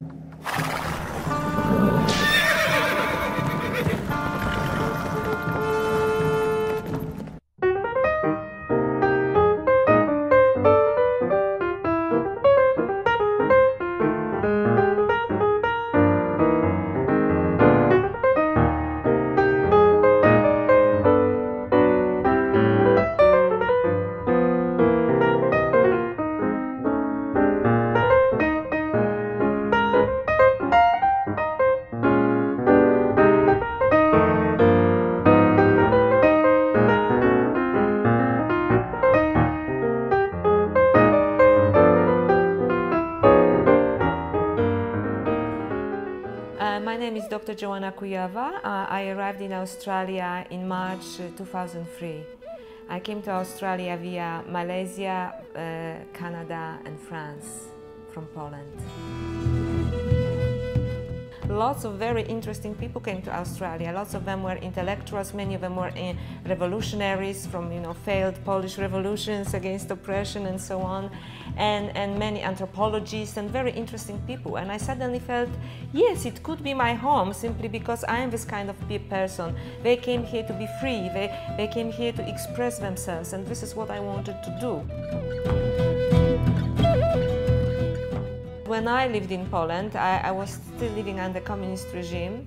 My name is Dr. Joanna Kujawa. I arrived in Australia in March 2003. I came to Australia via Malaysia, Canada and France from Poland. Lots of very interesting people came to Australia. Lots of them were intellectuals, many of them were revolutionaries from failed Polish revolutions against oppression and so on, and many anthropologists and very interesting people. And I suddenly felt, yes, it could be my home simply because I am this kind of person. They came here to be free, they came here to express themselves, and this is what I wanted to do. When I lived in Poland, I was still living under communist regime,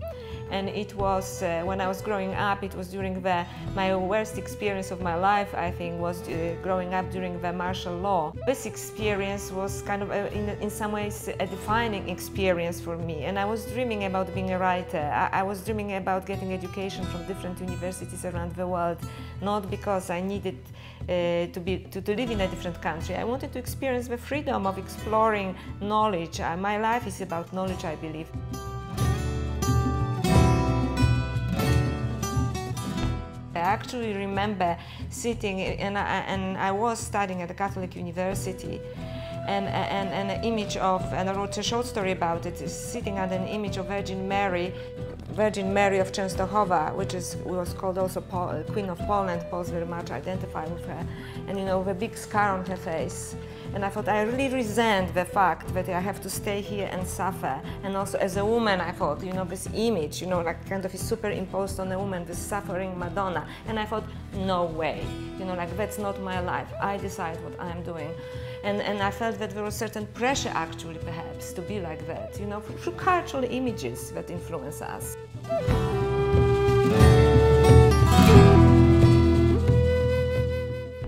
and it was when I was growing up, it was during my worst experience of my life, I think, was growing up during the martial law. This experience was kind of in some ways a defining experience for me, and I was dreaming about being a writer. I was dreaming about getting education from different universities around the world, not because I needed to live in a different country. I wanted to experience the freedom of exploring knowledge. My life is about knowledge, I believe. I actually remember sitting, and I was studying at a Catholic university, and an image of, and I wrote a short story about it, sitting under an image of Virgin Mary of Częstochowa, which was called also Queen of Poland. Poles very much identify with her, and with a big scar on her face. And I thought, I really resent the fact that I have to stay here and suffer. And also as a woman, I thought, this image, like kind of is superimposed on a woman, this suffering Madonna. And I thought, no way, that's not my life. I decide what I'm doing. And I felt that there was certain pressure actually perhaps to be like that, through cultural images that influence us.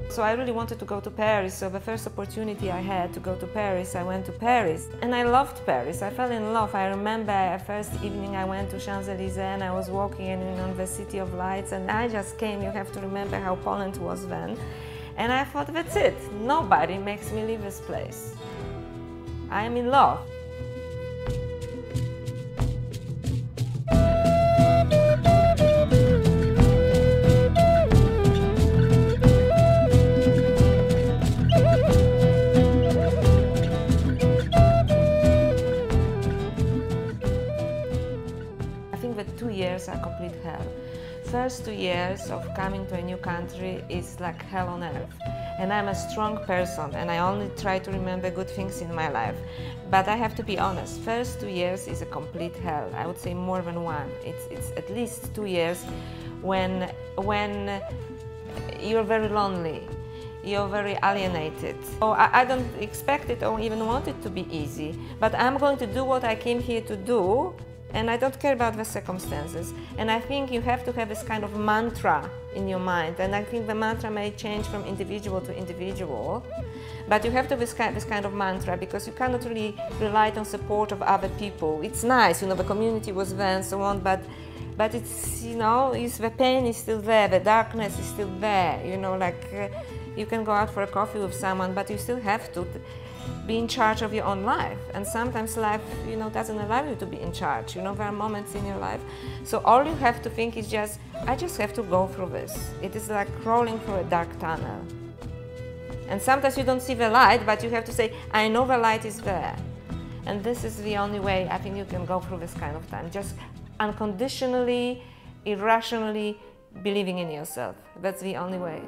So I really wanted to go to Paris, so the first opportunity I had to go to Paris, I went to Paris. And I loved Paris, I fell in love. I remember the first evening I went to Champs-Élysées and I was walking in the City of Lights, and I just came, you have to remember how Poland was then. And I thought, that's it, nobody makes me leave this place. I am in love. I think that 2 years are complete hell. First 2 years of coming to a new country is like hell on earth. And I'm a strong person and I only try to remember good things in my life. But I have to be honest, first 2 years is a complete hell. I would say more than one. It's at least 2 years when you're very lonely. You're very alienated. Oh, I don't expect it or even want it to be easy, but I'm going to do what I came here to do, and I don't care about the circumstances. And I think you have to have this kind of mantra in your mind, and I think the mantra may change from individual to individual, but you have to have this kind of mantra because you cannot really rely on support of other people. It's nice, the community was there and so on, but it's, the pain is still there, the darkness is still there, you can go out for a coffee with someone, but you still have to be in charge of your own life. And sometimes life, doesn't allow you to be in charge. There are moments in your life. So all you have to think is I just have to go through this. It is like crawling through a dark tunnel. And sometimes you don't see the light, but you have to say, I know the light is there. And this is the only way I think you can go through this kind of time. Just unconditionally, irrationally believing in yourself. That's the only way.